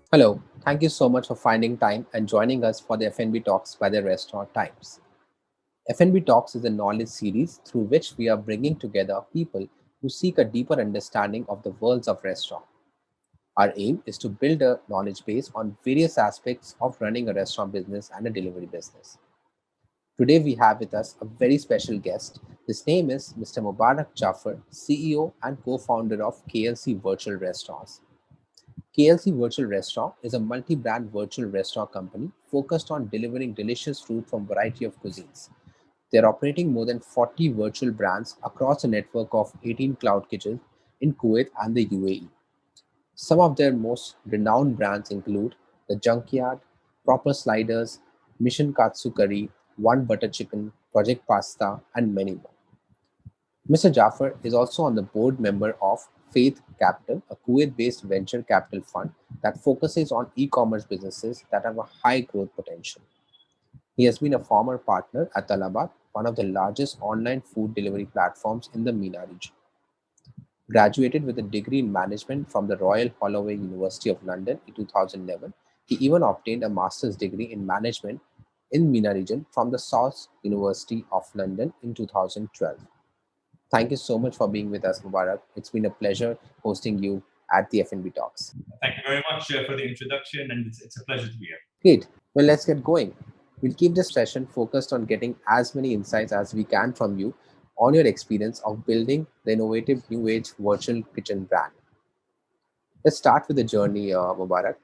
Hello, thank you so much for finding time and joining us for the F&B Talks by the Restaurant Times. F&B Talks is a knowledge series through which we are bringing together people who seek a deeper understanding of the worlds of restaurant. Our aim is to build a knowledge base on various aspects of running a restaurant business and a delivery business. Today we have with us a very special guest. His name is Mr. Mubarak Jaffar, CEO and co-founder of KLC Virtual Restaurants. KLC Virtual Restaurant is a multi-brand virtual restaurant company focused on delivering delicious food from a variety of cuisines. They are operating more than 40 virtual brands across a network of 18 cloud kitchens in Kuwait and the UAE. Some of their most renowned brands include The Junkyard, Proper Sliders, Mission Katsu Curry, One Butter Chicken, Project Pasta, and many more. Mr. Jaffar is also on the board member of Faith Capital, a Kuwait-based venture capital fund that focuses on e-commerce businesses that have a high growth potential. He has been a former partner at Talabat, one of the largest online food delivery platforms in the MENA region. Graduated with a degree in management from the Royal Holloway University of London in 2011, he even obtained a master's degree in management in MENA region from the South University of London in 2012. Thank you so much for being with us, Mubarak. It's been a pleasure hosting you at the F&B Talks. Thank you very much for the introduction, and it's a pleasure to be here. Great. Well, let's get going. We'll keep this session focused on getting as many insights as we can from you on your experience of building the innovative new age virtual kitchen brand. Let's start with the journey, Mubarak.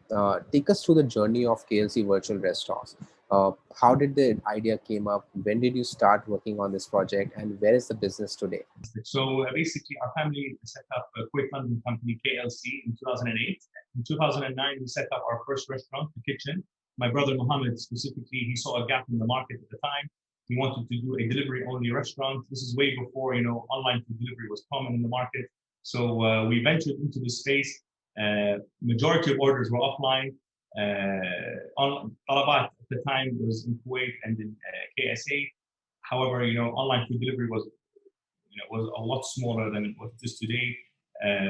Take us through the journey of KLC Virtual Restaurants. How did the idea came up? When did you start working on this project, and where is the business today? So basically, our family set up a quick London company, KLC, in 2008. In 2009, we set up our first restaurant, The Kitchen. My brother Mohammed specifically, he saw a gap in the market at the time. He wanted to do a delivery-only restaurant. This is way before online food delivery was common in the market. So we ventured into the space. Majority of orders were offline. On Talabat at the time was in Kuwait and in KSA. However, online food delivery was a lot smaller than what it is today.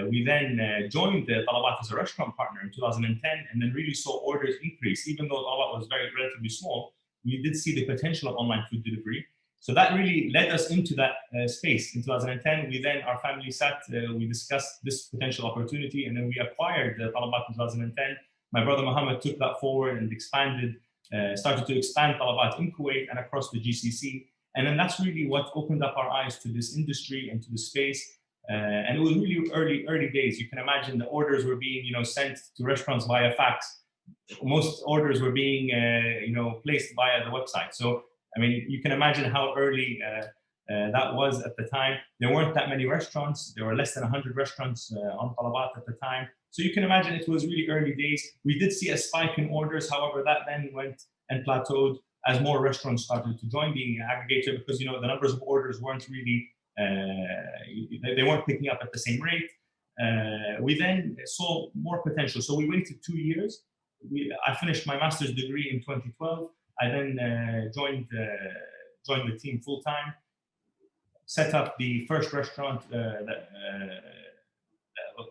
We then joined Talabat as a restaurant partner in 2010, and then really saw orders increase. Even though Talabat was very relatively small, we did see the potential of online food delivery. So that really led us into that space. In 2010, our family sat, we discussed this potential opportunity, and then we acquired Talabat in 2010. My brother Mohammed took that forward and started to expand Talabat in Kuwait and across the GCC. And then that's really what opened up our eyes to this industry and to the space. And it was really early days. You can imagine the orders were being, sent to restaurants via fax. Most orders were being, placed via the website. So, I mean, you can imagine how early that was at the time. There weren't that many restaurants. There were less than 100 restaurants on Talabat at the time. So you can imagine it was really early days. We did see a spike in orders. However, that then went and plateaued as more restaurants started to join being an aggregator because, the numbers of orders weren't really, they weren't picking up at the same rate. We then saw more potential. So we waited 2 years. I finished my master's degree in 2012. I then joined the team full time, set up the first restaurant,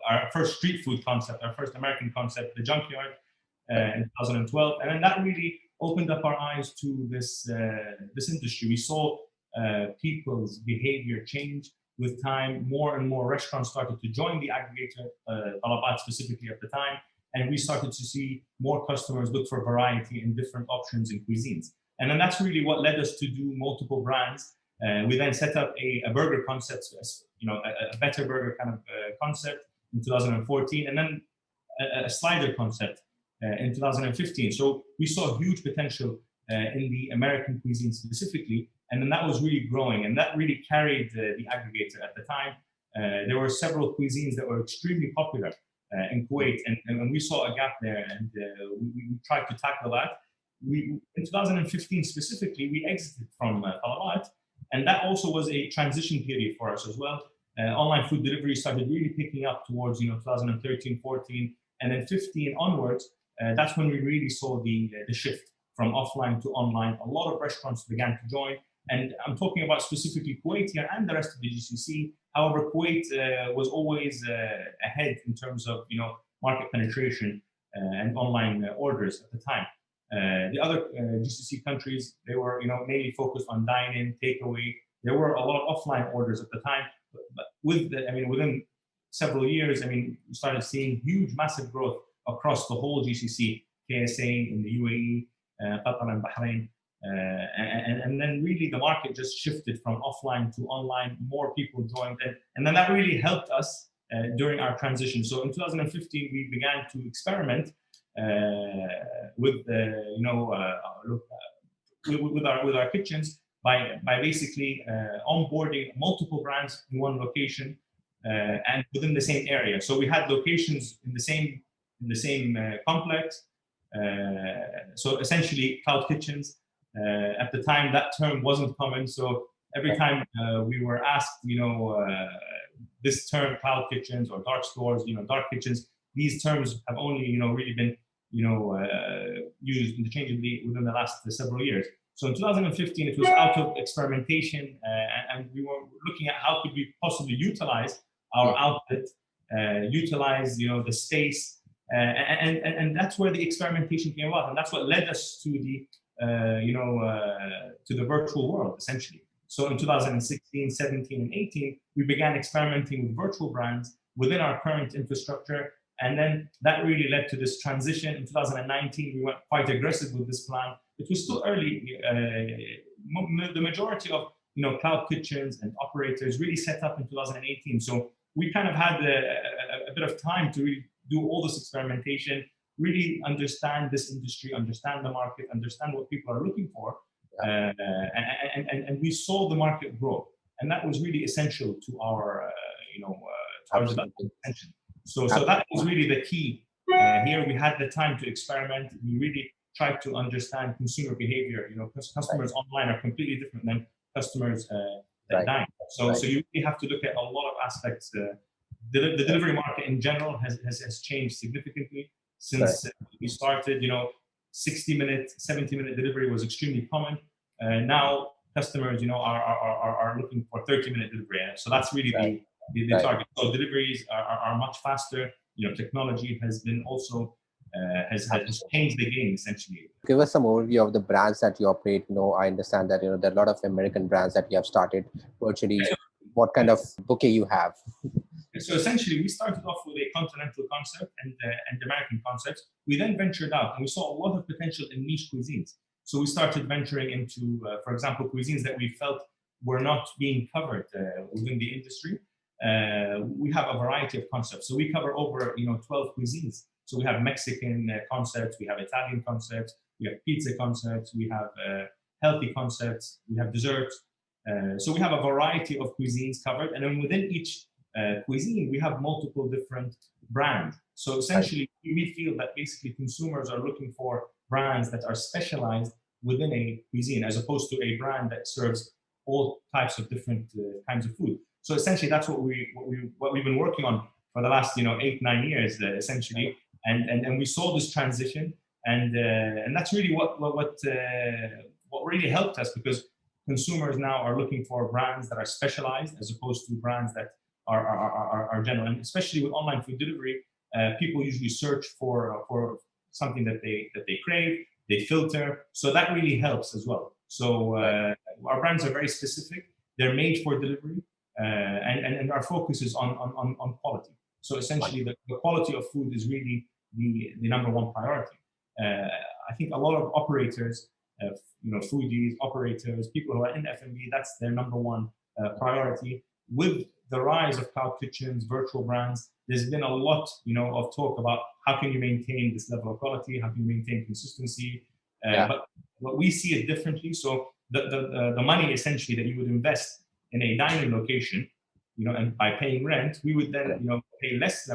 our first street food concept, our first American concept, The Junkyard, in 2012. And then that really opened up our eyes to this industry. We saw people's behavior change with time. More and more restaurants started to join the aggregator, Talabat specifically at the time, and we started to see more customers look for variety in different options and cuisines. And then that's really what led us to do multiple brands. We then set up a burger concept, a better burger kind of concept in 2014, and then a slider concept in 2015. So we saw huge potential in the American cuisine specifically, and then that was really growing, and that really carried the aggregator at the time. There were several cuisines that were extremely popular in Kuwait, and we saw a gap there, and we tried to tackle that. In 2015 specifically, we exited from Talabat, and that also was a transition period for us as well. Online food delivery started really picking up towards 2013, 14, and then 15 onwards. That's when we really saw the shift from offline to online. A lot of restaurants began to join, and I'm talking about specifically Kuwait here and the rest of the GCC. However, Kuwait was always ahead in terms of market penetration. and online orders at the time. The other GCC countries, they were mainly focused on dine-in, takeaway. There were a lot of offline orders at the time, but within several years, we started seeing huge, massive growth across the whole GCC, KSA in the UAE, Qatar and Bahrain. And then really the market just shifted from offline to online. More people joined in, and then that really helped us during our transition. So in 2015, we began to experiment with with our kitchens by basically onboarding multiple brands in one location and within the same area. So we had locations in the same complex. So essentially, cloud kitchens. At the time, that term wasn't common. So every time we were asked, this term, cloud kitchens or dark stores, dark kitchens, these terms have only, really been, used interchangeably within the last several years. So in 2015, it was out of experimentation, and we were looking at how could we possibly utilize our outlet, utilize, the space, and that's where the experimentation came about, and that's what led us to the to the virtual world, essentially. So in 2016, 17, and 18, we began experimenting with virtual brands within our current infrastructure. And then that really led to this transition. In 2019, we went quite aggressive with this plan. It was still early. The majority of cloud kitchens and operators really set up in 2018. So we kind of had a bit of time to really do all this experimentation, really understand this industry, understand the market, understand what people are looking for. And we saw the market grow, and that was really essential to our development. So that was really the key. Here we had the time to experiment. We really tried to understand consumer behavior. Because customers online are completely different than customers that dine. So you really have to look at a lot of aspects. The delivery market in general has changed significantly since we started. 60-minute, 70-minute delivery was extremely common. Now customers, are looking for 30-minute delivery. So that's really the target. So deliveries are much faster. Technology has been also has changed the game essentially. Give us some overview of the brands that you operate. I understand that there are a lot of American brands that you have started virtually. What kind of bouquet you have? So essentially, we started off with a continental concept and American concepts. We then ventured out, and we saw a lot of potential in niche cuisines. So we started venturing into, for example, cuisines that we felt were not being covered within the industry. We have a variety of concepts. So we cover over 12 cuisines. So we have Mexican concepts, we have Italian concepts, we have pizza concepts, we have healthy concepts, we have desserts. So we have a variety of cuisines covered, and then within each cuisine, we have multiple different brands. So essentially, we feel that basically consumers are looking for brands that are specialized within a cuisine, as opposed to a brand that serves all types of different kinds of food. So essentially, that's what we've been working on for the last 8-9 years, essentially, and we saw this transition, and that's really what really helped us, because consumers now are looking for brands that are specialized as opposed to brands that are general. And especially with online food delivery, people usually search for something that they crave, they filter. So that really helps as well. So our brands are very specific. They're made for delivery, and our focus is on quality. So essentially, the quality of food is really the number one priority. I think a lot of operators, foodies, operators, people who are in F&B, that's their number one priority. With the rise of cloud kitchens, virtual brands, there's been a lot, of talk about how can you maintain this level of quality, how can you maintain consistency. But we see it differently. So the money essentially that you would invest in a dining location, and by paying rent, we would then pay less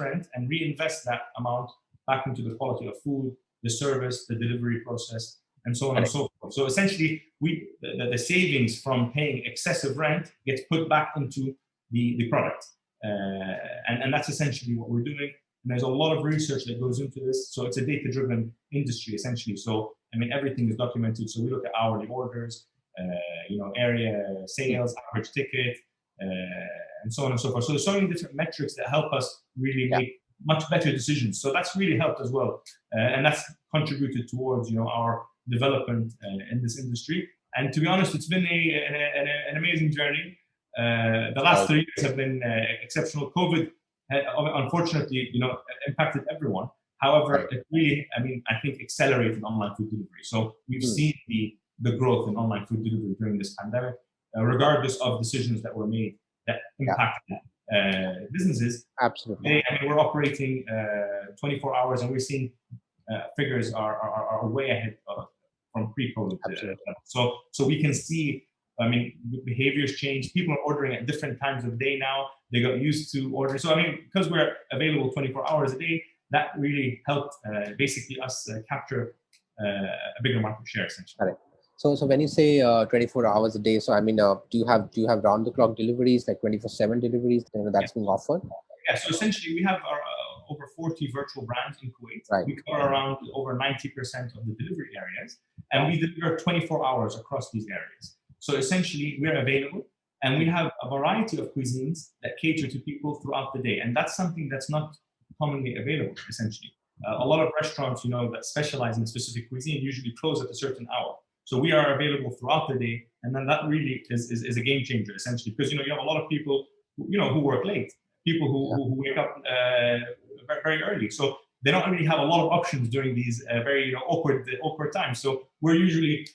rent and reinvest that amount back into the quality of food, the service, the delivery process, and so on and so forth. So essentially, the savings from paying excessive rent gets put back into the product, and that's essentially what we're doing. And there's a lot of research that goes into this. So it's a data-driven industry essentially. So everything is documented. So we look at hourly orders, area sales, average ticket, and so on and so forth. So there's so many different metrics that help us really much better decisions. So that's really helped as well, and that's contributed towards our development in this industry. And to be honest, it's been an amazing journey. The last 3 years have been exceptional. COVID, unfortunately, impacted everyone. However, it really, I think, accelerated online food delivery. So we've seen the growth in online food delivery during this pandemic, regardless of decisions that were made that impacted businesses. Absolutely. Today, we're operating 24 hours, and we're seeing figures are way ahead from pre-COVID. So we can see, behaviors change. People are ordering at different times of day now. They got used to ordering. So because we're available 24 hours a day, that really helped basically us capture a bigger market share, essentially. Correct. So when you say 24 hours a day, so do you have round the clock deliveries, like 24/7 deliveries that's being offered? Yeah. So essentially, we have our over 40 virtual brands in Kuwait. Right. We cover around over 90% of the delivery areas, and we deliver 24 hours across these areas. So essentially, we're available, and we have a variety of cuisines that cater to people throughout the day, and that's something that's not commonly available. Essentially, a lot of restaurants, that specialize in a specific cuisine usually close at a certain hour. So we are available throughout the day, and then that really is a game changer, essentially, because you have a lot of people who work late, people who wake up very early, so they don't really have a lot of options during these very awkward times. So we're usually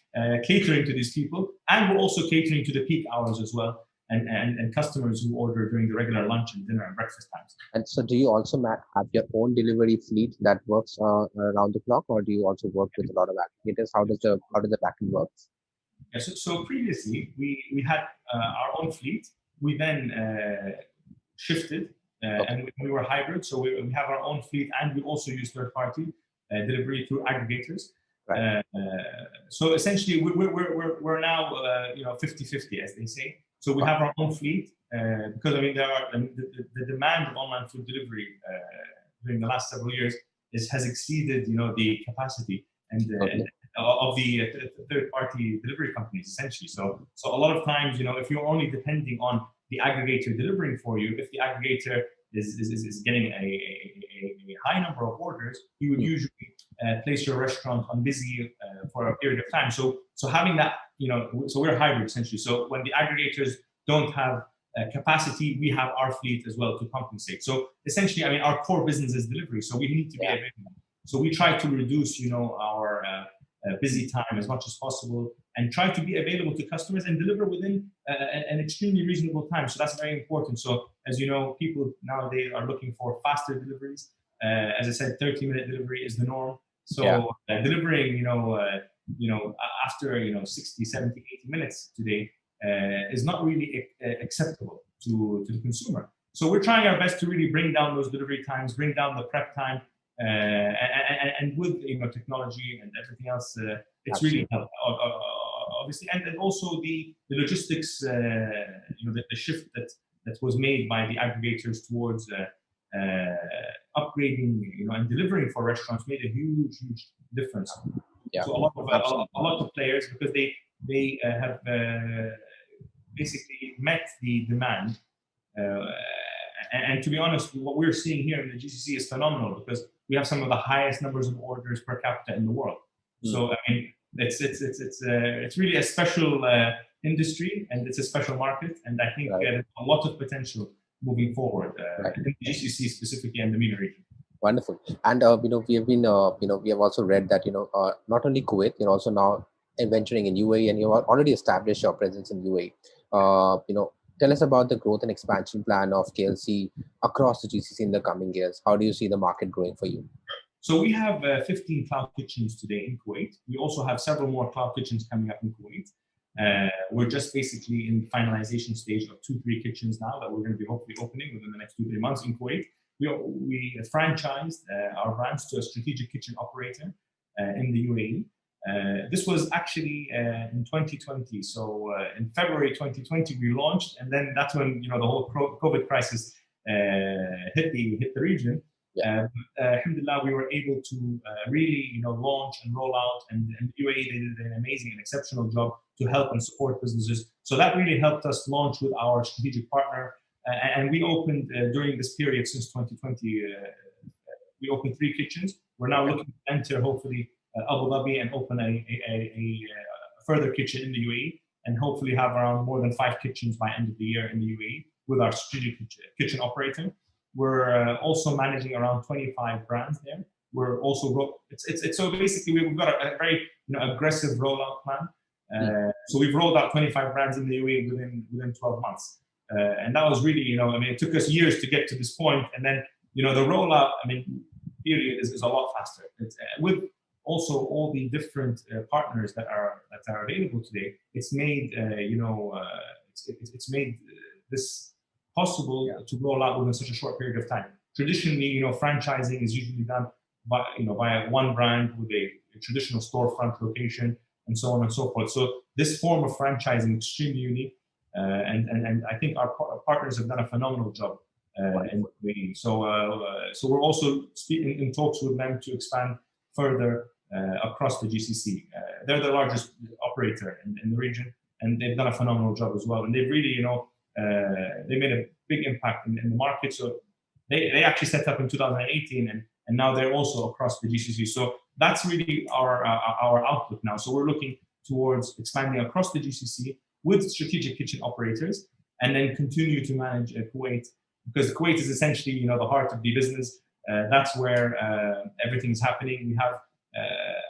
catering to these people, and we're also catering to the peak hours as well, and customers who order during the regular lunch and dinner and breakfast times. And so do you also have your own delivery fleet that works around the clock, or do you also work with a lot of aggregators? How does the backend work? Yeah, so previously we had our own fleet. We then shifted and we were hybrid. So we have our own fleet, and we also use third-party delivery through aggregators. Right. So essentially, we're now 50-50, as they say. So we have our own fleet because the demand of online food delivery during the last several years has exceeded the capacity and of the third-party delivery companies, essentially. So a lot of times, if you're only depending on the aggregator delivering for you, if the aggregator is getting a high number of orders, you would usually place your restaurant on busy for a period of time. So having that, so we're hybrid, essentially. So when the aggregators don't have capacity, we have our fleet as well to compensate. So essentially, our core business is delivery, so we need to be available. So we try to reduce, our busy time as much as possible, and try to be available to customers and deliver within an extremely reasonable time. So that's very important. So as you know, people nowadays are looking for faster deliveries. As I said, 30-minute delivery is the norm. So delivering, after 60, 70, 80 minutes today is not really acceptable to the consumer. So we're trying our best to really bring down those delivery times, bring down the prep time, and with technology and everything else, it's really helped, obviously, and also the logistics, the shift that was made by the aggregators towards upgrading, and delivering for restaurants made a huge difference. Yeah. So a lot of players, because they have basically met the demand. And to be honest, what we're seeing here in the GCC is phenomenal, because we have some of the highest numbers of orders per capita in the world. So it's really a special industry, and it's a special market, and I think there's a lot of potential moving forward in the GCC specifically and the MENA region. Wonderful. And we have been we have also read that not only Kuwait, you're also now venturing in UAE, and you have already established your presence in UAE. Tell us about the growth and expansion plan of KLC across the GCC in the coming years. How do you see the market growing for you? So we have 15 cloud kitchens today in Kuwait. We also have several more cloud kitchens coming up in Kuwait. We're just basically in the finalization stage of 2-3 kitchens now that we're going to be hopefully opening within the next 2-3 months in Kuwait. We franchised our brands to a strategic kitchen operator in the UAE. This was actually in 2020. So in February 2020, we launched, and then that's when the whole COVID crisis hit the region. Alhamdulillah, we were able to really launch and roll out, and UAE, they did an amazing and exceptional job to help and support businesses. So that really helped us launch with our strategic partner, and we opened during this period since 2020 we opened 3 kitchens. We're now looking to enter, hopefully, Abu Dhabi and open a further kitchen in the UAE, and hopefully have around more than 5 kitchens by end of the year in the UAE with our strategic kitchen operator. We're also managing around 25 brands there. We're also it's so basically we've got a very aggressive rollout plan. So we've rolled out 25 brands in the UAE within 12 months, and that was really I mean it took us years to get to this point, and then the rollout period is a lot faster. It's, with also all the different partners that are available today, it's made it's made this possible to roll out within such a short period of time. Traditionally, franchising is usually done by one brand with a traditional storefront location and so on and so forth. So this form of franchising is extremely unique, and I think our partners have done a phenomenal job. So we're also in talks with them to expand further across the GCC. They're the largest operator in the region, and they've done a phenomenal job as well. And they've really, they made a big impact in the market. So they actually set up in 2018, and now they're also across the GCC. So that's really our outlook now. So we're looking towards expanding across the GCC with strategic kitchen operators, and then continue to manage Kuwait, because Kuwait is essentially the heart of the business. That's where everything's happening. We have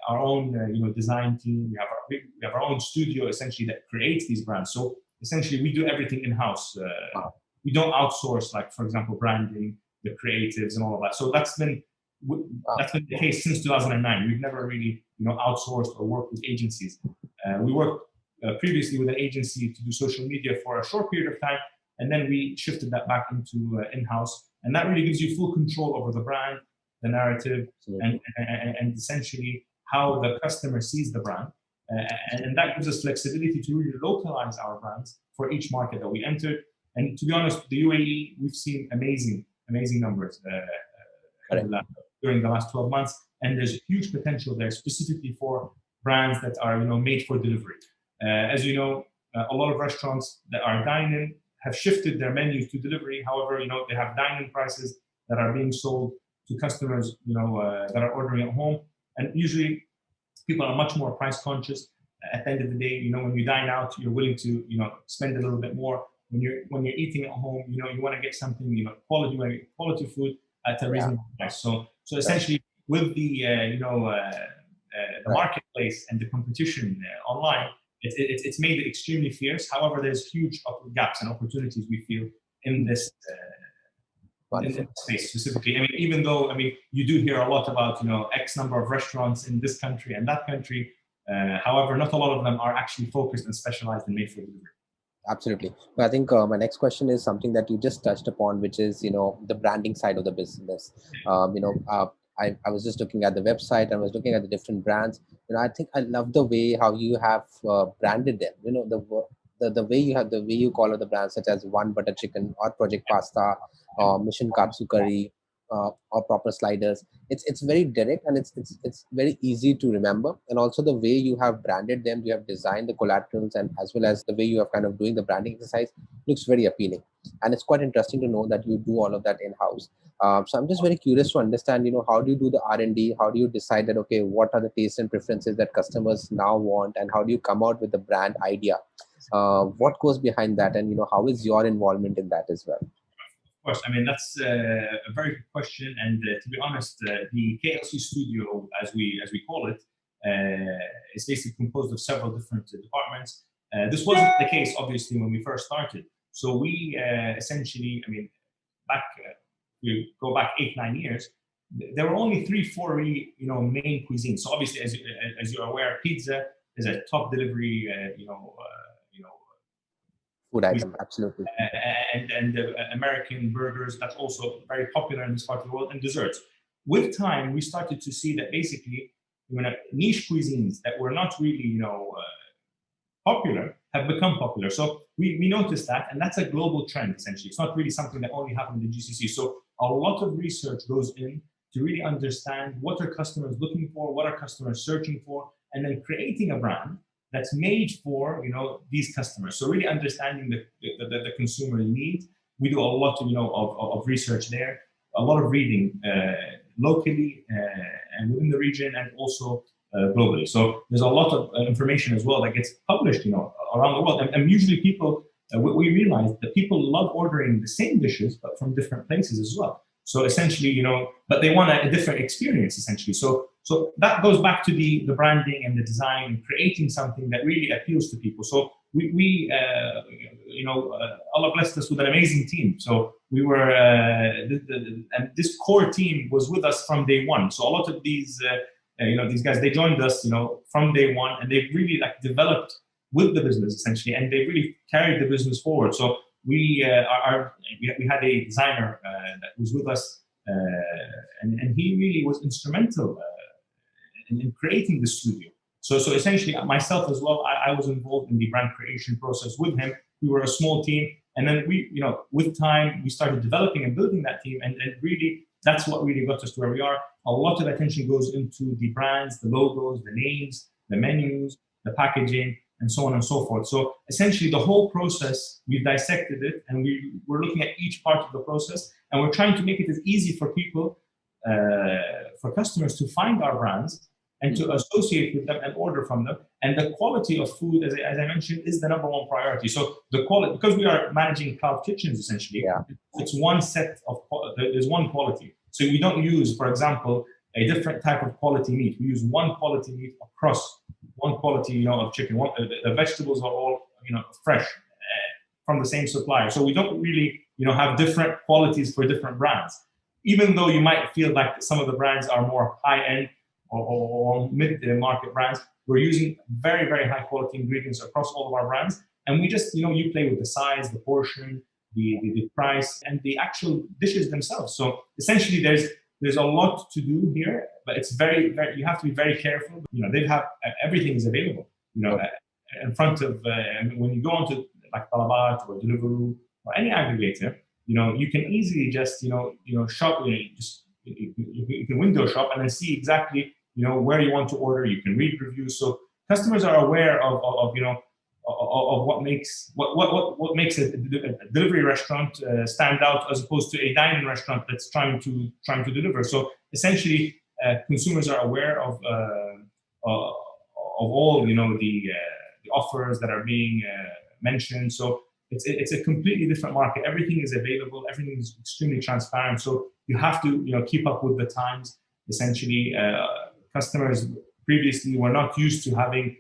our own design team. We have our own studio essentially that creates these brands. So essentially we do everything in-house. We don't outsource, like for example branding, the creatives and all of that. So that's been the case since 2009. We've never really outsourced or worked with agencies. We worked previously with an agency to do social media for a short period of time, and then we shifted that back into in-house, and that really gives you full control over the brand, the narrative, and essentially how the customer sees the brand, and that gives us flexibility to really localize our brands for each market that we entered. And to be honest, the UAE, we've seen amazing numbers during the last 12 months, and there's huge potential there, specifically for brands that are made for delivery. As you know, a lot of restaurants that are dine-in have shifted their menus to delivery. However, they have dine-in prices that are being sold to customers, that are ordering at home, and usually people are much more price conscious. At the end of the day, when you dine out, you're willing to spend a little bit more. When you're eating at home, you want to get something quality food at a reasonable price. So essentially, with the marketplace and the competition online, it's made it extremely fierce. However, there's huge gaps and opportunities we feel in this space specifically. Even though you do hear a lot about X number of restaurants in this country and that country. However, not a lot of them are actually focused and specialized in made for delivery. Absolutely. I think my next question is something that you just touched upon, which is the branding side of the business. I was just looking at the website and I was looking at the different brands. I think I love the way how you have branded them. The way you call out the brands, such as One Butter Chicken or Project Pasta or Mission Katsu Curry or Proper Sliders. It's very direct, and it's very easy to remember. And also the way you have branded them, you have designed the collaterals, and as well as the way you have kind of doing the branding exercise looks very appealing. And it's quite interesting to know that you do all of that in-house. So I'm just very curious to understand, how do you do the R&D? How do you decide that, okay, what are the tastes and preferences that customers now want? And how do you come out with the brand idea? What goes behind that? And, how is your involvement in that as well? Of course, that's a very good question. And to be honest, the KLC studio, as we call it, is basically composed of several different departments. This wasn't the case, obviously, when we first started. So we essentially, we go back 8-9 years, there were only 3-4 really, main cuisines. So obviously, as you're aware, pizza is a top delivery, food item, absolutely. And American burgers, that's also very popular in this part of the world, and desserts. With time, we started to see that basically, niche cuisines that were not really, popular have become popular. So we noticed that, and that's a global trend, essentially. It's not really something that only happened in the GCC. So a lot of research goes in to really understand what are customers looking for, what are customers searching for, and then creating a brand that's made for these customers. So really understanding the consumer need. We do a lot of research there, a lot of reading. locally and within the region, and also globally. So there's a lot of information as well that gets published, around the world. And usually people, we realize that people love ordering the same dishes, but from different places as well. So essentially, but they want a different experience essentially. So that goes back to the branding and the design and creating something that really appeals to people. So Allah blessed us with an amazing team. So we were, and this core team was with us from day one. So a lot of these guys, they joined us, from day one, and they've really like developed with the business essentially, and they really carried the business forward. So we had a designer that was with us, and he really was instrumental in creating the studio. So essentially, myself as well, I was involved in the brand creation process with him. We were a small team, and then with time, we started developing and building that team, and really, that's what really got us to where we are. A lot of attention goes into the brands, the logos, the names, the menus, the packaging, and so on and so forth. So essentially, the whole process, we've dissected it, and we're looking at each part of the process, and we're trying to make it as easy for people, for customers to find our brands and to associate with them and order from them. And the quality of food, as I mentioned, is the number one priority. So the quality, because we are managing cloud kitchens essentially, it's one set of, there's one quality. So we don't use, for example, a different type of quality meat. We use one quality meat across one quality, of chicken. The vegetables are all, fresh from the same supplier. So we don't really, have different qualities for different brands. Even though you might feel like some of the brands are more high-end or mid-market brands, we're using very, very high-quality ingredients across all of our brands. And we just, you play with the size, the portion, the price, and the actual dishes themselves. So essentially, there's a lot to do here, but it's very, very, you have to be very careful. They have, everything is available, in front of, when you go onto like Talabat or Deliveroo or any aggregator, you can easily just, shop, you can window shop and then see exactly, where you want to order. You can read reviews. So customers are aware of what makes a delivery restaurant stand out as opposed to a dining restaurant that's trying to deliver. So essentially, consumers are aware of all the offers that are being mentioned. So it's a completely different market. Everything is available. Everything is extremely transparent. So you have to keep up with the times. Essentially, customers previously were not used to having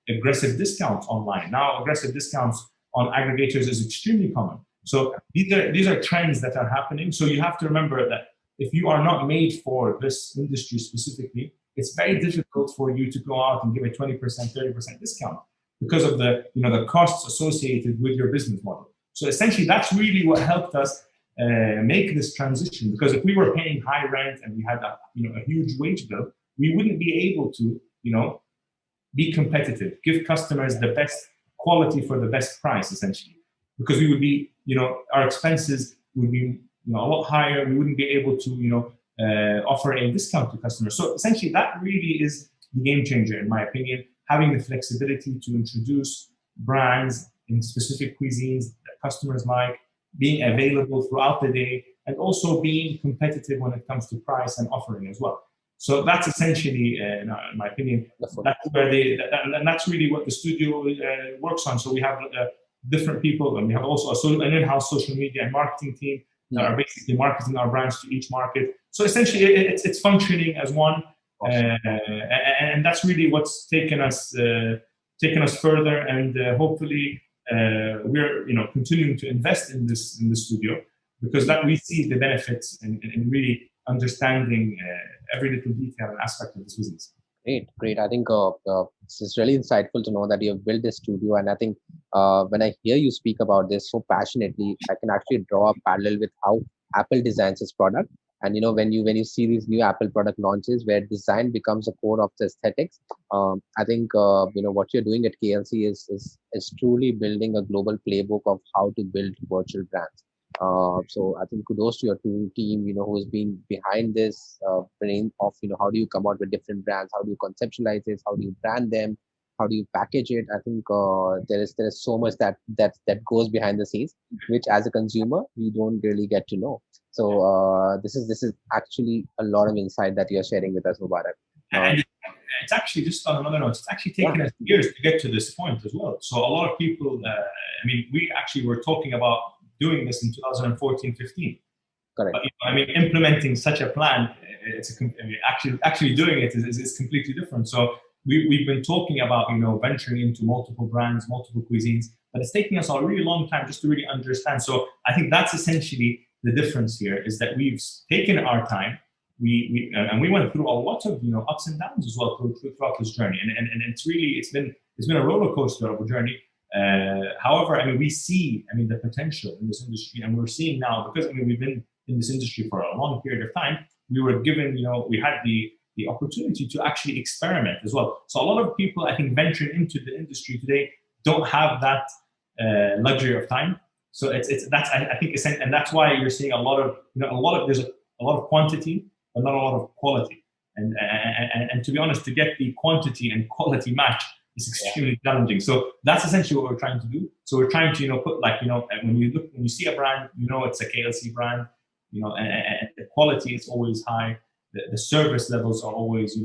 aggressive discounts online. Now aggressive discounts on aggregators is extremely common. So these are trends that are happening. So you have to remember that if you are not made for this industry specifically, it's very difficult for you to go out and give a 20%, 30% discount because of the costs associated with your business model. So essentially, that's really what helped us make this transition. Because if we were paying high rent and we had a huge wage bill, we wouldn't be able to be competitive, give customers the best quality for the best price, essentially, because we would be, our expenses would be, a lot higher. We wouldn't be able to, offer a discount to customers. So essentially, that really is the game changer, in my opinion, having the flexibility to introduce brands in specific cuisines that customers like, being available throughout the day, and also being competitive when it comes to price and offering as well. So that's essentially, in my opinion, that's where and that's really what the studio works on. So we have different people, and we have also an in-house social media and marketing team that are basically marketing our brands to each market. So essentially, it's functioning as one, and that's really what's taken us further. And hopefully, we're continuing to invest in this studio, because that we see the benefits in really understanding every little detail and aspect of this business. Great. I think it's really insightful to know that you have built this studio, and I think when I hear you speak about this so passionately, I can actually draw a parallel with how Apple designs its product. And when you see these new Apple product launches where design becomes a core of the aesthetics, I think what you're doing at KLC is truly building a global playbook of how to build virtual brands. So I think kudos to your team, who has been behind this brain of, how do you come out with different brands? How do you conceptualize this? How do you brand them? how do you package it. I think there is so much that goes behind the scenes, which as a consumer we don't really get to know. So this is actually a lot of insight that you're sharing with us, Mubarak. Uh, And it's actually, just on another note, it's actually yeah, taken us years to get to this point as well. So a lot of people, I mean, we actually were talking about doing this in 2014, 15. correct. But I mean, implementing such a plan, I mean, actually doing it is completely different. So we've been talking about venturing into multiple brands, multiple cuisines, but it's taking us a really long time just to really understand. So I think that's essentially the difference here, is that we've taken our time. We went through a lot of ups and downs as well throughout this journey, and it's been a roller coaster of a journey. However, I mean, we see, I mean, the potential in this industry, and we're seeing now, because I mean, we've been in this industry for a long period of time. We were given, we had the opportunity to actually experiment as well. So a lot of people, I think, venturing into the industry today don't have that luxury of time. So that's, I think, and that's why you're seeing a lot of there's a lot of quantity, but not a lot of quality. And to be honest, to get the quantity and quality match is extremely challenging. So that's essentially what we're trying to do. So we're trying to put, like, when you see a brand, it's a KLC brand, and the quality is always high. The service levels are always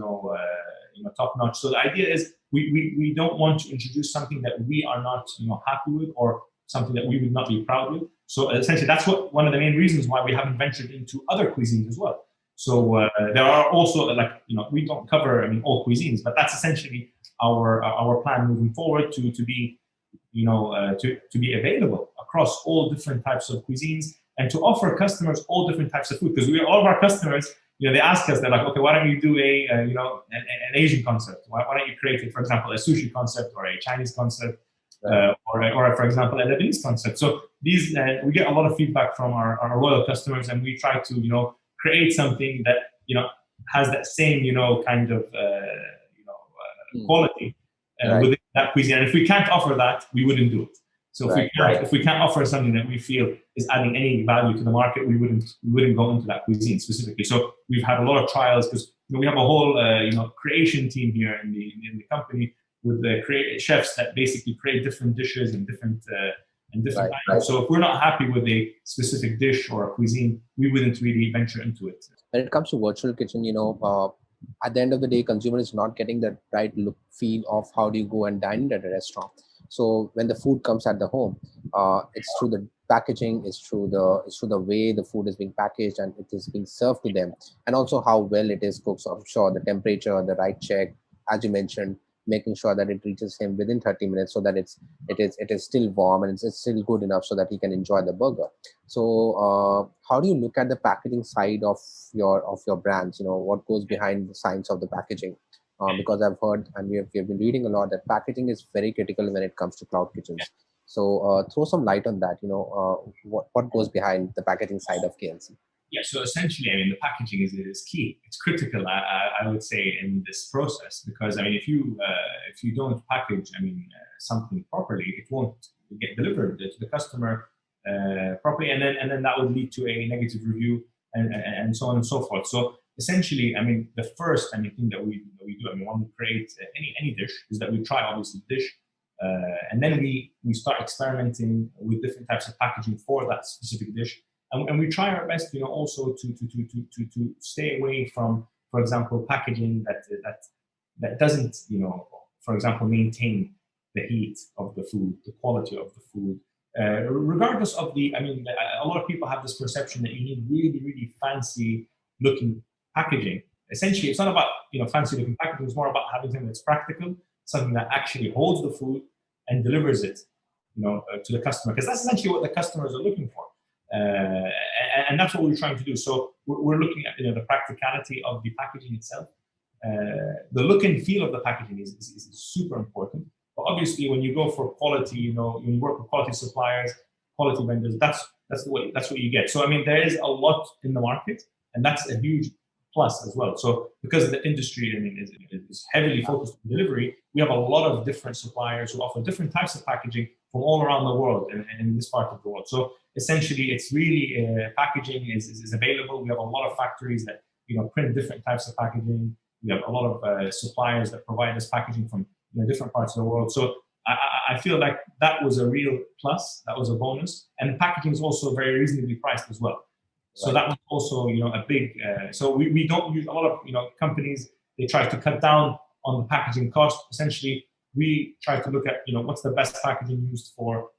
top notch. So the idea is we don't want to introduce something that we are not happy with, or something that we would not be proud with. So essentially, that's one of the main reasons why we haven't ventured into other cuisines as well. So there are also, like, we don't cover, I mean, all cuisines, but that's essentially our plan moving forward, to be to be available across all different types of cuisines, and to offer customers all different types of food. Because all of our customers, they ask us, they're like, okay, why don't you do an Asian concept? Why don't you create, for example, a sushi concept, or a Chinese concept, or for example, a Lebanese concept? So these we get a lot of feedback from our loyal customers, and we try to create something that has that same kind of quality within that cuisine. And if we can't offer that, we wouldn't do it. So if we can't offer something that we feel is adding any value to the market, we wouldn't go into that cuisine specifically. So we've had a lot of trials, because we have a whole creation team here in the company, with the chefs that basically create different dishes and different items. So if we're not happy with a specific dish or a cuisine, we wouldn't really venture into it. When it comes to virtual kitchen, at the end of the day, consumer is not getting the right look, feel of how do you go and dine at a restaurant. So when the food comes at the home, it's through the packaging, it's through the way the food is being packaged and it is being served to them, and also how well it is cooked. So I'm sure the temperature, the right check, as you mentioned, making sure that it reaches him within 30 minutes, so that it is still warm and it's still good enough so that he can enjoy the burger. So how do you look at the packaging side of your brands? What goes behind the science of the packaging? Because I've heard, and we have been reading a lot, that packaging is very critical when it comes to cloud kitchens. So throw some light on that. What goes behind the packaging side of KLC? Yeah, so essentially, I mean, the packaging is key. It's critical, I would say, in this process, because I mean, if you don't package, I mean, something properly, it won't get delivered to the customer properly, and then that would lead to a negative review, and so on and so forth. So essentially, I mean, the first thing that we do, I mean, when we create any dish, is that we try, obviously, the dish, and then we start experimenting with different types of packaging for that specific dish. And we try our best, also to stay away from, for example, packaging that doesn't, for example, maintain the heat of the food, the quality of the food, regardless of I mean, a lot of people have this perception that you need really, really fancy looking packaging. Essentially, it's not about fancy looking packaging. It's more about having something that's practical, something that actually holds the food and delivers it, to the customer, because that's essentially what the customers are looking for. And that's what we're trying to do. So we're looking at the practicality of the packaging itself. The look and feel of the packaging is super important. But obviously, when you go for quality, when you work with quality suppliers, quality vendors, that's what you get. So I mean, there is a lot in the market, and that's a huge plus as well. So because the industry, I mean, is heavily focused on delivery, we have a lot of different suppliers who offer different types of packaging from all around the world and in this part of the world. So essentially, it's really packaging is available. We have a lot of factories that print different types of packaging. We have a lot of suppliers that provide us packaging from different parts of the world. So I feel like that was a real plus, that was a bonus, and the packaging is also very reasonably priced as well. So that was also a big. So we don't use a lot of companies. They try to cut down on the packaging cost. Essentially, we try to look at what's the best packaging used for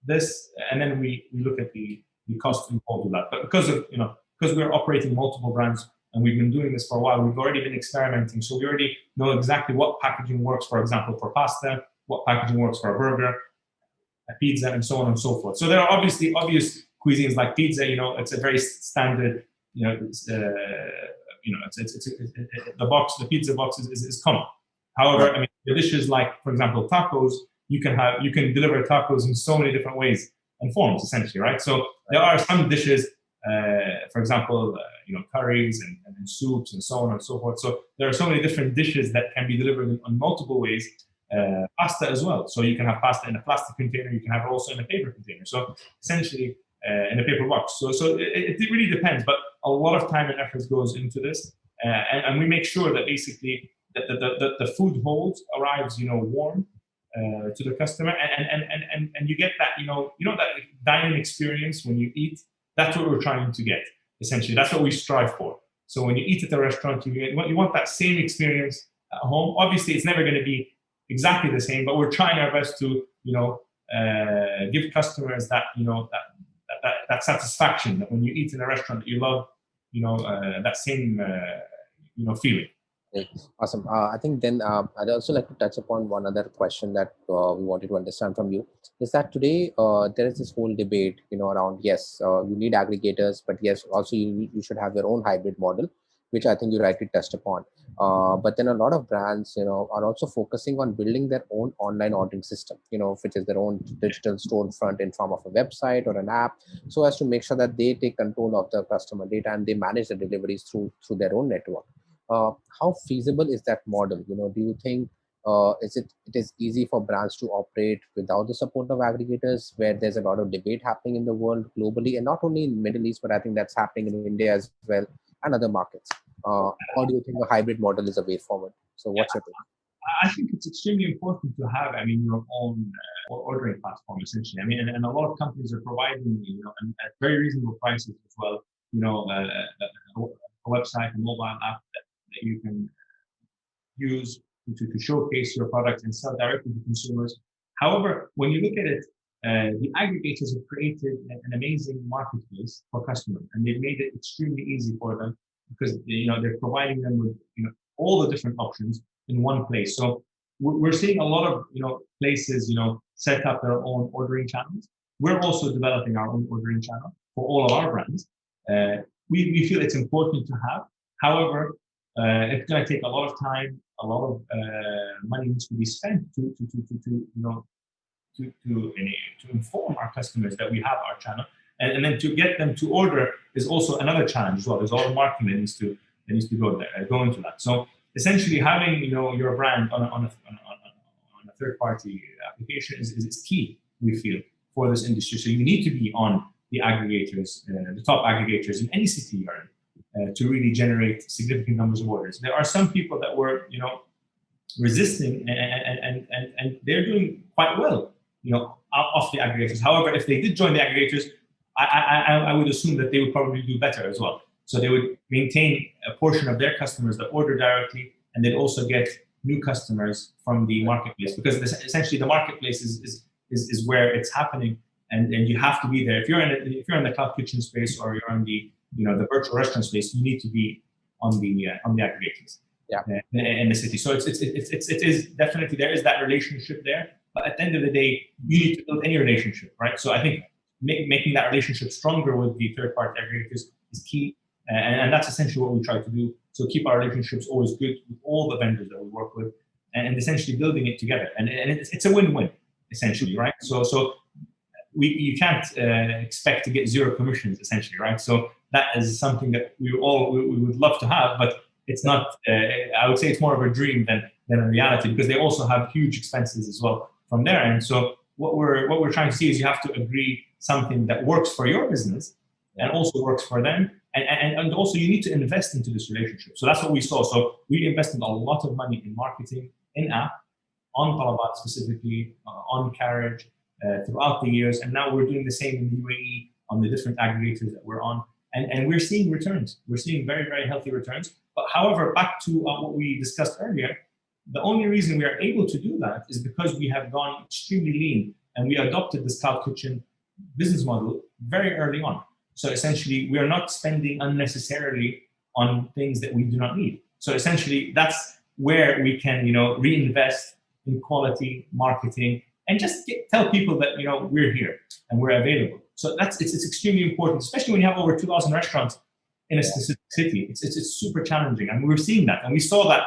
this, and then we look at the cost involved with that. But because we're operating multiple brands and we've been doing this for a while, we've already been experimenting. So we already know exactly what packaging works, for example, for pasta, what packaging works for a burger, a pizza, and so on and so forth. So there are obviously obvious cuisines like pizza. It's a very standard. It's, the box, the pizza box is common. However, I mean, the dishes like, for example, tacos, you can deliver tacos in so many different ways and forms, essentially, right? So there are some dishes, for example, curries and soups and so on and so forth. So there are so many different dishes that can be delivered in multiple ways. Pasta as well. So you can have pasta in a plastic container. You can have it also in a paper container. So essentially, in a paper box. So it really depends. But a lot of time and effort goes into this, and we make sure that basically that the food arrives warm to the customer, and you get that that dining experience when you eat. That's what we're trying to get. Essentially, that's what we strive for. So when you eat at a restaurant, you want that same experience at home. Obviously, it's never going to be exactly the same, but we're trying our best to give customers that that satisfaction that when you eat in a restaurant that you love, that same feeling. Great. Awesome. I think then I'd also like to touch upon one other question that we wanted to understand from you, is that today there is this whole debate, around, yes, you need aggregators, but yes, also you should have your own hybrid model, which I think you rightly touched upon. But then a lot of brands, are also focusing on building their own online ordering system, which is their own digital storefront in form of a website or an app, so as to make sure that they take control of the customer data and they manage the deliveries through their own network. How feasible is that model? Do you think it is easy for brands to operate without the support of aggregators, where there's a lot of debate happening in the world globally, and not only in Middle East, but I think that's happening in India as well and other markets? Or do you think a hybrid model is a way forward? So what's your take? I think it's extremely important to have, your own ordering platform, essentially. And a lot of companies are providing, and at very reasonable prices as well, a website, a mobile app that you can use to showcase your product and sell directly to consumers. However, when you look at it, the aggregators have created an amazing marketplace for customers, and they've made it extremely easy for them because they're providing them with all the different options in one place. So we're seeing a lot of places set up their own ordering channels. We're also developing our own ordering channel for all of our brands. We feel it's important to have. However, it's going to take a lot of time, a lot of money needs to be spent to inform our customers that we have our channel, and then to get them to order is also another challenge as well. There's all the marketing that needs to go into that. So essentially, having your brand on a third party application is key, we feel, for this industry. So you need to be on the aggregators, the top aggregators in any city you're in, to really generate significant numbers of orders. There are some people that were resisting, and they're doing quite well off the aggregators. However, if they did join the aggregators, I would assume that they would probably do better as well. So they would maintain a portion of their customers that order directly, and they'd also get new customers from the marketplace, because essentially the marketplace is where it's happening, and you have to be there. If you're in the cloud kitchen space, or you're in the the virtual restaurant space, you need to be on the aggregators. Yeah. In the city. So it is definitely, there is that relationship there. But at the end of the day, you need to build any relationship, right? So I think making that relationship stronger with the third-party aggregators is key, and that's essentially what we try to do. So keep our relationships always good with all the vendors that we work with, and essentially building it together. And it's a win-win, essentially, right? So you can't expect to get zero commissions, essentially, right? So that is something that we would love to have, but it's not. I would say it's more of a dream than a reality, because they also have huge expenses as well from their end. So what we're trying to see is you have to agree something that works for your business and also works for them, and also you need to invest into this relationship. So that's what we saw. So we invested a lot of money in marketing, in app, on talabat specifically, on carriage throughout the years. And now we're doing the same in the UAE on the different aggregators that we're on. And we're seeing returns. We're seeing very, very healthy returns. But however, back to what we discussed earlier, the only reason we are able to do that is because we have gone extremely lean and we adopted this cloud kitchen business model very early on. So essentially, we are not spending unnecessarily on things that we do not need. So essentially, that's where we can, reinvest in quality marketing and just tell people that, we're here and we're available. So it's extremely important, especially when you have over 2,000 restaurants in a specific city. It's super challenging, and we're seeing that, and we saw that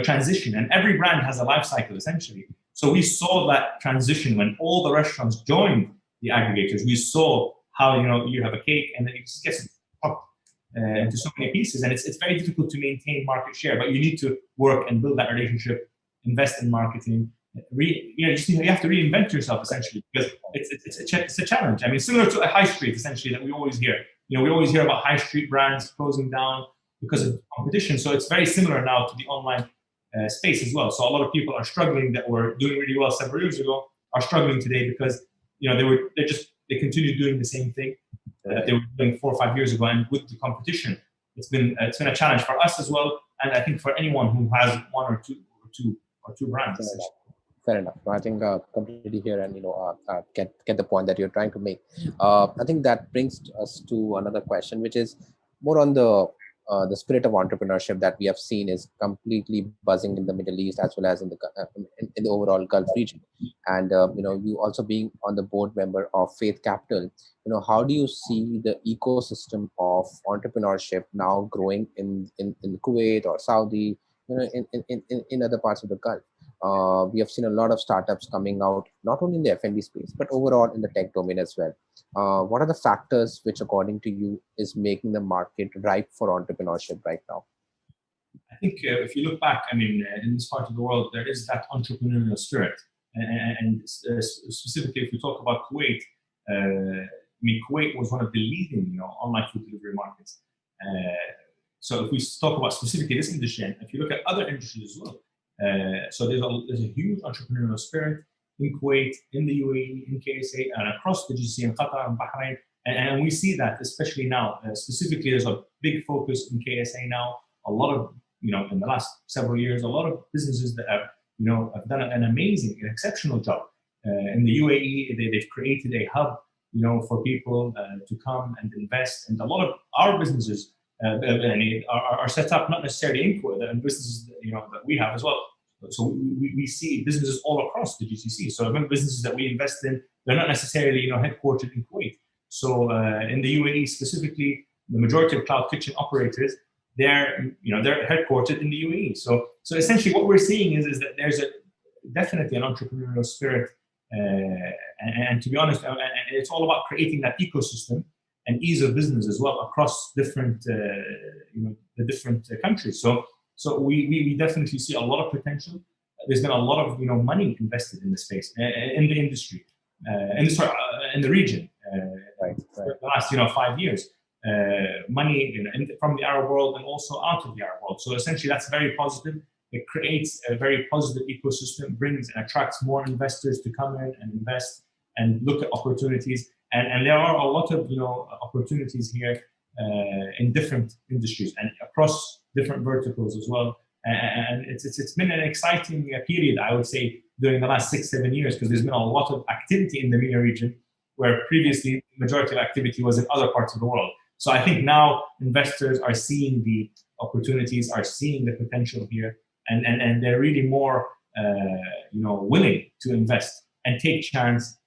transition. And every brand has a life cycle essentially. So we saw that transition when all the restaurants joined the aggregators. We saw how you have a cake and then it just gets chopped into so many pieces, and it's very difficult to maintain market share. But you need to work and build that relationship, invest in marketing. You have to reinvent yourself essentially, because it's a challenge. I mean, similar to a high street essentially that we always hear. We always hear about high street brands closing down because of competition. So it's very similar now to the online space as well. So a lot of people are struggling that were doing really well several years ago are struggling today because they continue doing the same thing that they were doing 4 or 5 years ago. And with the competition, it's been a challenge for us as well, and I think for anyone who has one or two brands. Fair enough. I think completely here and get the point that you're trying to make. I think that brings us to another question, which is more on the spirit of entrepreneurship that we have seen is completely buzzing in the Middle East as well as in the overall Gulf region. And you also being on the board member of Faith Capital, how do you see the ecosystem of entrepreneurship now growing in Kuwait or Saudi, in other parts of the Gulf? We have seen a lot of startups coming out, not only in the F&B space, but overall in the tech domain as well. What are the factors which, according to you, is making the market ripe for entrepreneurship right now? I think if you look back, in this part of the world, there is that entrepreneurial spirit. And specifically, if we talk about Kuwait, Kuwait was one of the leading, online food delivery markets. So if we talk about specifically this industry, and if you look at other industries as well, so there's a huge entrepreneurial spirit in Kuwait, in the UAE, in KSA, and across the GCC in Qatar and Bahrain. And we see that, especially now. Specifically, there's a big focus in KSA now. A lot of, in the last several years, a lot of businesses that have done an amazing, an exceptional job. In the UAE, they've created a hub, for people to come and invest. And a lot of our businesses are set up not necessarily in Kuwait, and businesses that we have as well. So we see businesses all across the GCC. So remember, businesses that we invest in, they're not necessarily headquartered in Kuwait. So in the UAE specifically, the majority of cloud kitchen operators, they're headquartered in the UAE. So essentially, what we're seeing is that there's definitely an entrepreneurial spirit, and to be honest, it's all about creating that ecosystem and ease of business as well across different the different countries. So we definitely see a lot of potential. There's been a lot of money invested in the space, in the industry, in the region, right. For the last 5 years. Money from the Arab world and also out of the Arab world. So essentially, that's very positive. It creates a very positive ecosystem, brings and attracts more investors to come in and invest and look at opportunities. And there are a lot of opportunities here in different industries and across different verticals as well. And it's been an exciting period, I would say, during the last 6-7 years, because there's been a lot of activity in the MENA region, where previously the majority of activity was in other parts of the world. So I think now investors are seeing the opportunities, are seeing the potential here, and they're really more willing to invest and take chance,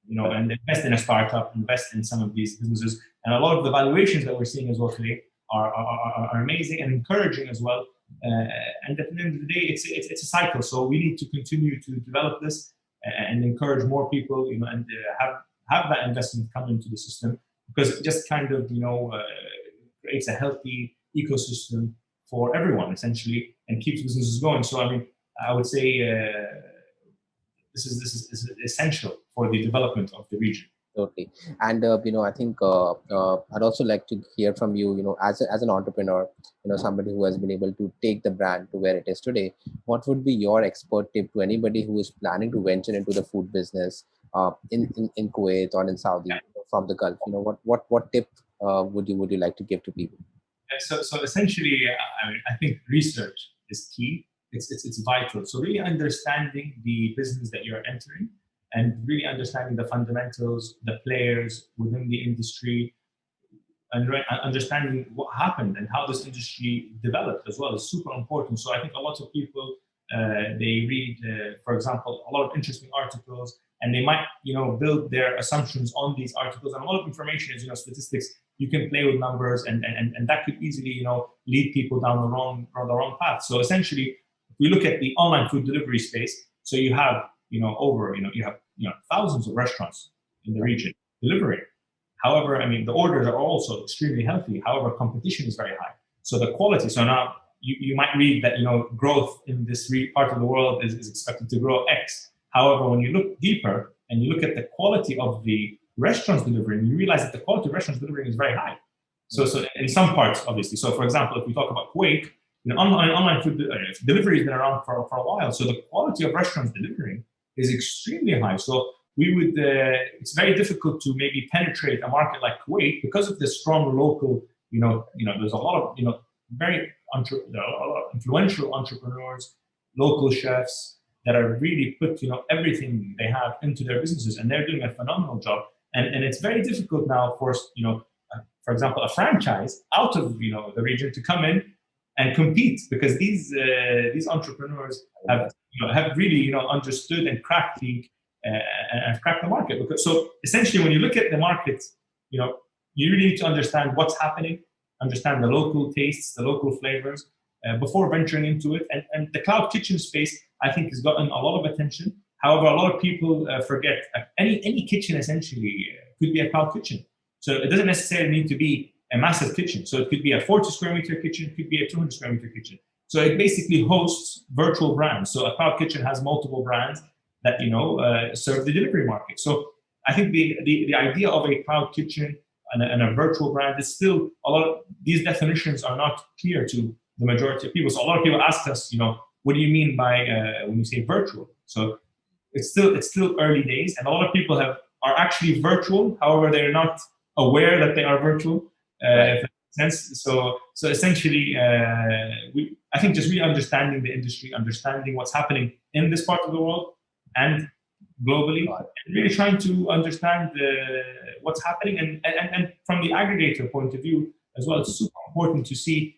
and invest in a startup, invest in some of these businesses. And a lot of the valuations that we're seeing as well today are amazing and encouraging as well. And at the end of the day, it's a cycle. So we need to continue to develop this and encourage more people, and have that investment come into the system, because it just kind of creates a healthy ecosystem for everyone essentially and keeps businesses going. So I would say this is essential for the development of the region. Totally. And I think I'd also like to hear from you, as an entrepreneur, somebody who has been able to take the brand to where it is today. What would be your expert tip to anybody who is planning to venture into the food business in Kuwait or in Saudi, from the Gulf? What tip would you like to give to people? So essentially, I think research is key. It's vital. So really understanding the business that you're entering and really understanding the fundamentals, the players within the industry, and understanding what happened and how this industry developed as well is super important. So I think a lot of people they read, for example, a lot of interesting articles, and they might build their assumptions on these articles. And a lot of information is statistics. You can play with numbers, and that could easily lead people down the wrong path. So essentially, if we look at the online food delivery space, so you have over you have thousands of restaurants in the region delivering. However, I mean, the orders are also extremely healthy. However, competition is very high. So the quality, so now you might read that, growth in this part of the world is expected to grow X. However, when you look deeper and you look at the quality of the restaurants delivering, you realize that the quality of restaurants delivering is very high. So in some parts, obviously. So for example, if we talk about Kuwait, online food delivery has been around for a while. So the quality of restaurants delivering is extremely high. So we would, it's very difficult to maybe penetrate a market like Kuwait because of the strong local, there's a lot of, there are a lot of influential entrepreneurs, local chefs that are really put, everything they have into their businesses, and they're doing a phenomenal job. And it's very difficult now for, for example, a franchise out of, the region to come in and compete, because these entrepreneurs have really understood and cracked the market. So essentially, when you look at the market, you really need to understand what's happening, understand the local tastes, the local flavors, before venturing into it. And the cloud kitchen space, I think, has gotten a lot of attention. However, a lot of people forget any kitchen essentially could be a cloud kitchen. So it doesn't necessarily need to be a massive kitchen. So it could be a 40 square meter kitchen, it could be a 200 square meter kitchen. So it basically hosts virtual brands. So a cloud kitchen has multiple brands that serve the delivery market. So I think the idea of a cloud kitchen and a virtual brand is still a lot of these definitions are not clear to the majority of people. So a lot of people ask us, what do you mean by when you say virtual? So it's still early days, and a lot of people are actually virtual. However, they're not aware that they are virtual. If that makes sense. So essentially, I think just really understanding the industry, understanding what's happening in this part of the world and globally, and really trying to understand what's happening, and from the aggregator point of view as well, it's super important to see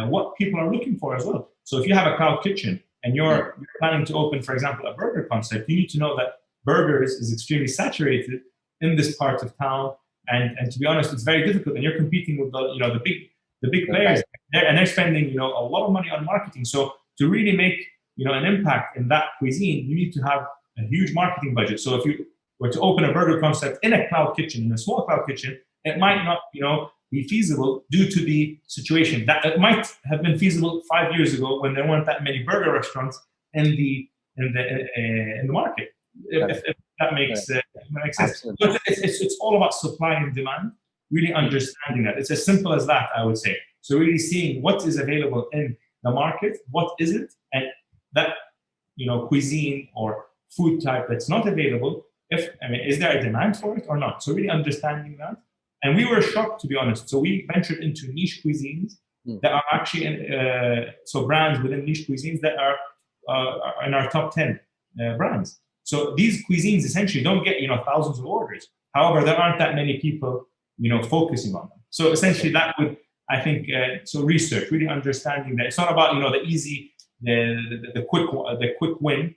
what people are looking for as well. So if you have a cloud kitchen and you're planning to open, for example, a burger concept, you need to know that burgers is extremely saturated in this part of town. And to be honest, it's very difficult, and you're competing with the big players, and they're spending a lot of money on marketing. So to really make an impact in that cuisine, you need to have a huge marketing budget. So if you were to open a burger concept in a cloud kitchen, in a small cloud kitchen, it might not be feasible due to the situation. That it might have been feasible 5 years ago when there weren't that many burger restaurants in the market. If that makes sense. So it's all about supply and demand, really understanding that. It's as simple as that, I would say. So really seeing what is available in the market, what is it, and that cuisine or food type that's not available, is there a demand for it or not? So really understanding that. And we were shocked, to be honest. So we ventured into niche cuisines that are actually so brands within niche cuisines that are in our top 10 brands. So these cuisines essentially don't get thousands of orders. However, there aren't that many people focusing on them. So essentially, that would, I think, so research, really understanding that it's not about the easy, the quick win.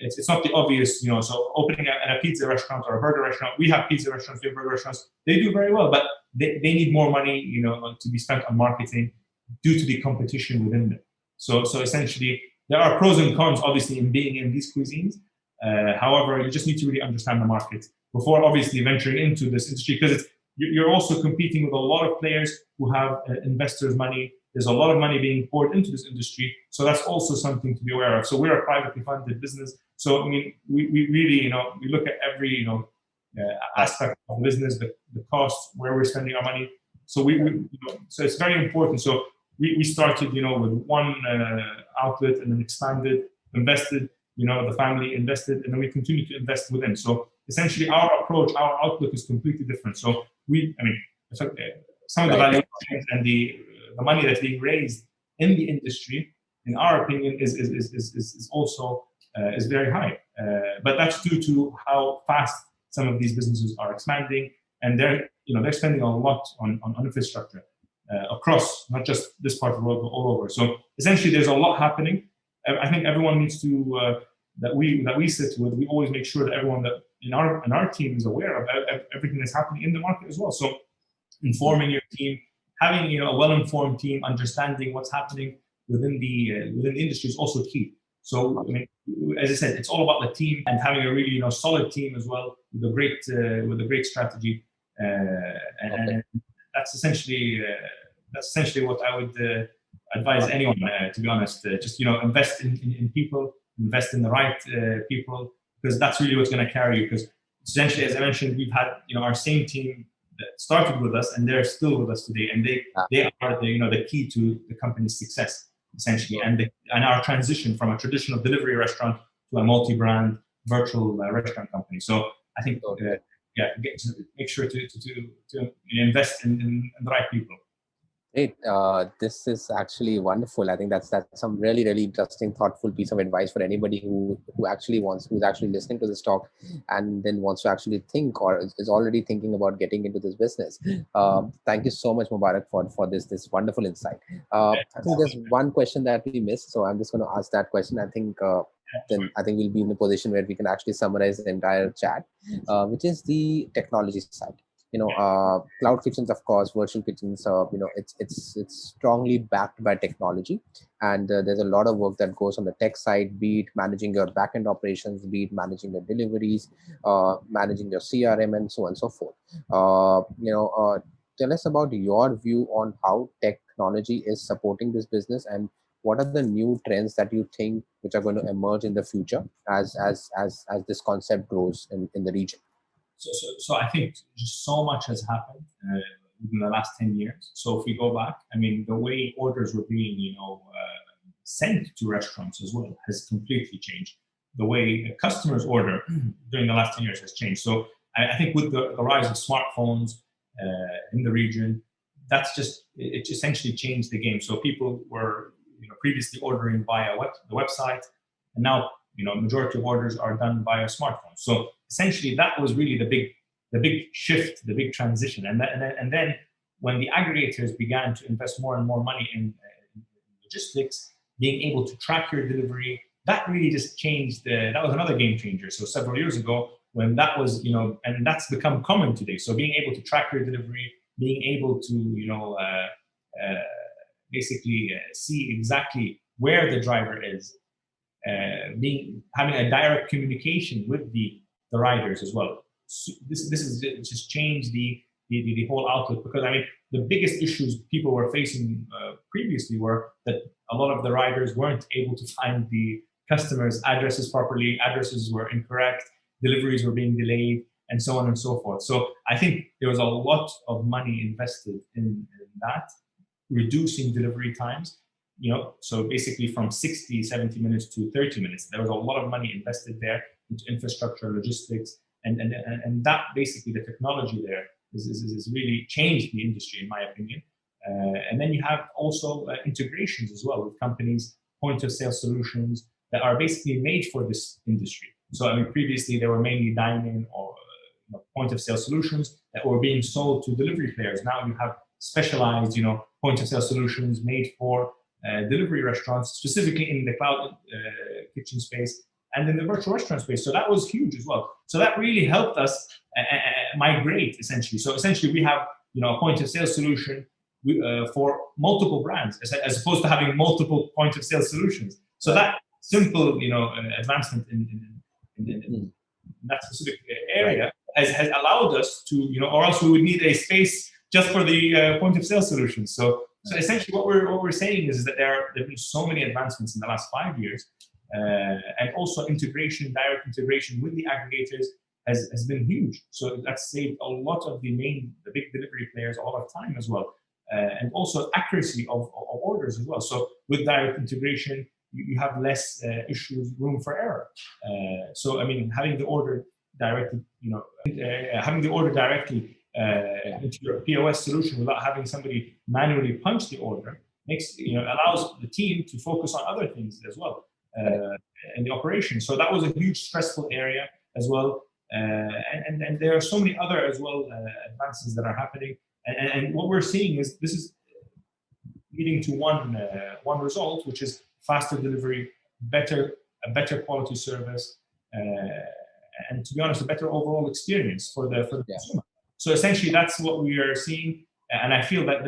It's not the obvious, so opening a pizza restaurant or a burger restaurant. We have pizza restaurants, we have burger restaurants. They do very well, but they need more money, to be spent on marketing due to the competition within them. So essentially, there are pros and cons, obviously, in being in these cuisines. However, you just need to really understand the market before, obviously, venturing into this industry, because you're also competing with a lot of players who have investors' money. There's a lot of money being poured into this industry, so that's also something to be aware of. So we're a privately funded business, so I mean, we really, we look at every aspect of the business, the costs, where we're spending our money. So so it's very important. So we started, with one outlet and then expanded, invested, the family invested, and then we continue to invest within. So essentially our approach, our outlook is completely different. So some of the valuations and the money that's being raised in the industry, in our opinion, is also is very high. But that's due to how fast some of these businesses are expanding, and they're spending a lot on infrastructure across not just this part of the world but all over. So essentially, there's a lot happening. I think everyone needs to that we sit with. We always make sure that everyone that in our team is aware of everything that's happening in the market as well. So informing your team, having a well-informed team, understanding what's happening within the industry is also key. So as I said, it's all about the team and having a really solid team as well with a great strategy, and that's essentially what I would advise anyone. To be honest, just invest in people, invest in the right people, because that's really what's going to carry you. Because essentially, as I mentioned, we've had our same team that started with us, and they're still with us today, and they are the key to the company's success, essentially, and our transition from a traditional delivery restaurant to a multi-brand virtual restaurant company. So I think make sure to invest in the right people. Great. This is actually wonderful. I think that's some really, really interesting, thoughtful piece of advice for anybody who's actually listening to this talk and then wants to actually think or is already thinking about getting into this business. Thank you so much, Mubarak, for this wonderful insight. I think there's one question that we missed, so I'm just going to ask that question. I think then I think we'll be in a position where we can actually summarize the entire chat, which is the technology side. Cloud kitchens, of course, virtual kitchens, it's strongly backed by technology, and there's a lot of work that goes on the tech side, be it managing your backend operations, be it managing your deliveries, managing your CRM, and so on and so forth. Tell us about your view on how technology is supporting this business, and what are the new trends that you think which are going to emerge in the future as this concept grows in the region? So I think just so much has happened in the last 10 years. So if we go back, the way orders were being, sent to restaurants as well has completely changed. The way customers order during the last 10 years has changed. So I think with the rise of smartphones in the region, it essentially changed the game. So people were, previously ordering via the website, and now, majority of orders are done via smartphones. So essentially, that was really the big shift, the big transition. And then when the aggregators began to invest more and more money in logistics, being able to track your delivery, that really just changed. That was another game changer. So several years ago, when that was, and that's become common today. So being able to track your delivery, being able to, basically see exactly where the driver is, having a direct communication with the riders as well. So this is just changed the whole outlook, because the biggest issues people were facing previously were that a lot of the riders weren't able to find the customers' addresses properly, addresses were incorrect, deliveries were being delayed, and so on and so forth. So I think there was a lot of money invested in that, reducing delivery times. So basically from 60, 70 minutes to 30 minutes, there was a lot of money invested there into infrastructure, logistics, and that basically the technology there is really changed the industry, in my opinion. And then you have also integrations as well with companies, point of sale solutions that are basically made for this industry. So previously they were mainly dine-in or point of sale solutions that were being sold to delivery players. Now you have specialized, point of sale solutions made for delivery restaurants, specifically in the cloud kitchen space and in the virtual restaurant space. So that was huge as well. So that really helped us migrate, essentially. So essentially we have, a point of sale solution for multiple brands, as opposed to having multiple point of sale solutions. So that simple, advancement in that specific area has allowed us to, or else we would need a space just for the point of sale solutions. So essentially what we're saying is that there have been so many advancements in the last 5 years, and also direct integration with the aggregators, has been huge. So that's saved a lot of the big delivery players a lot of time as well, and also accuracy of orders as well. So with direct integration, you have less issues, room for error. So I mean, having the order directly, having the order directly into your POS solution without having somebody manually punch the order makes allows the team to focus on other things as well in the operation. So that was a huge stressful area as well. And there are so many other as well advances that are happening. And what we're seeing is this is leading to one result, which is faster delivery, a better quality service, and to be honest, a better overall experience for the consumer. So essentially, that's what we are seeing. And I feel that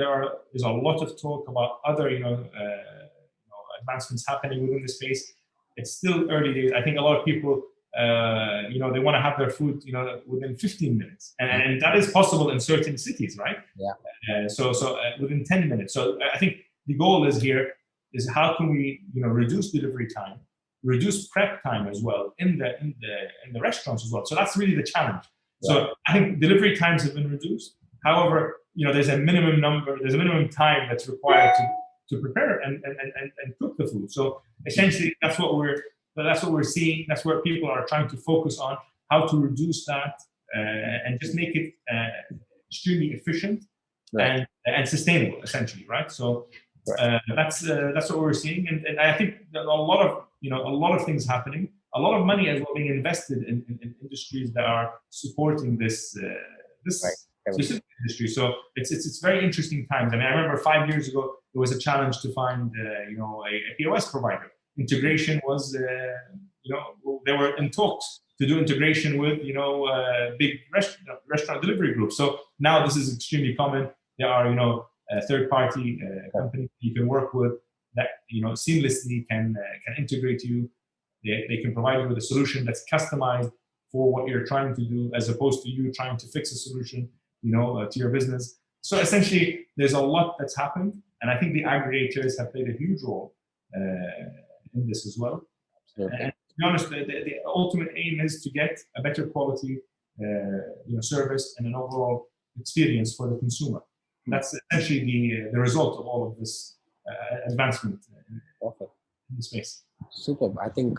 is a lot of talk about other advancements happening within the space. It's still early days. I think a lot of people they want to have their food within 15 minutes, and that is possible in certain cities, right? So within 10 minutes. So I think the goal is how can we reduce delivery time, reduce prep time as well in the restaurants as well. So that's really the challenge. So I think delivery times have been reduced. However, there's a minimum time that's required to prepare and cook the food. So essentially, that's what we're seeing. That's where people are trying to focus on how to reduce that and just make it extremely efficient and sustainable, essentially, right? So that's what we're seeing, and I think a lot of things happening. A lot of money as well being invested in industries that are supporting this specific industry. So it's very interesting times. I mean, I remember 5 years ago there was a challenge to find a POS provider. Integration was they were in talks to do integration with big restaurant delivery groups. So now this is extremely common. There are third party companies you can work with that seamlessly can integrate you. They can provide you with a solution that's customized for what you're trying to do, as opposed to you trying to fix a solution, to your business. So essentially, there's a lot that's happened, and I think the aggregators have played a huge role in this as well. Absolutely. And to be honest, the ultimate aim is to get a better quality, service and an overall experience for the consumer. That's essentially the result of all of this advancement in the space. Superb. I think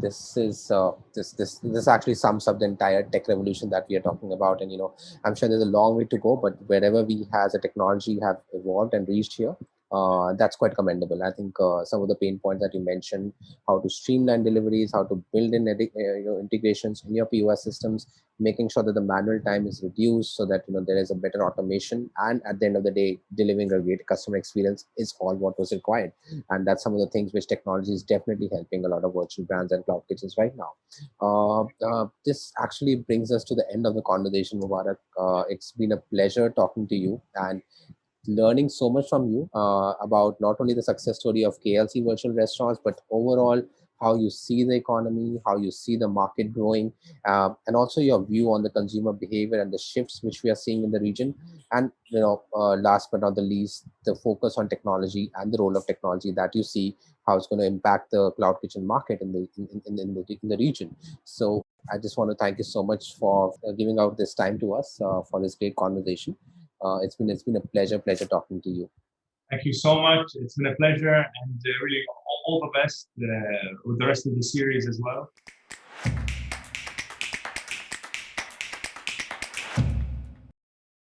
this is this actually sums up the entire tech revolution that we are talking about. And I'm sure there's a long way to go, but wherever we as a technology have evolved and reached here, that's quite commendable. I think some of the pain points that you mentioned, how to streamline deliveries, how to build in integrations in your POS systems, making sure that the manual time is reduced so that there is a better automation, and at the end of the day, delivering a great customer experience is all what was required. And that's some of the things which technology is definitely helping a lot of virtual brands and cloud kitchens right now. This actually brings us to the end of the conversation, Mubarak. It's been a pleasure talking to you and learning so much from you about not only the success story of KLC Virtual Restaurants, but overall how you see the economy, how you see the market growing, and also your view on the consumer behavior and the shifts which we are seeing in the region. And last but not the least, the focus on technology and the role of technology that you see how it's going to impact the cloud kitchen market in the region. So I just want to thank you so much for giving out this time to us for this great conversation. It's been a pleasure talking to you. Thank you so much. It's been a pleasure, and really all the best with the rest of the series as well.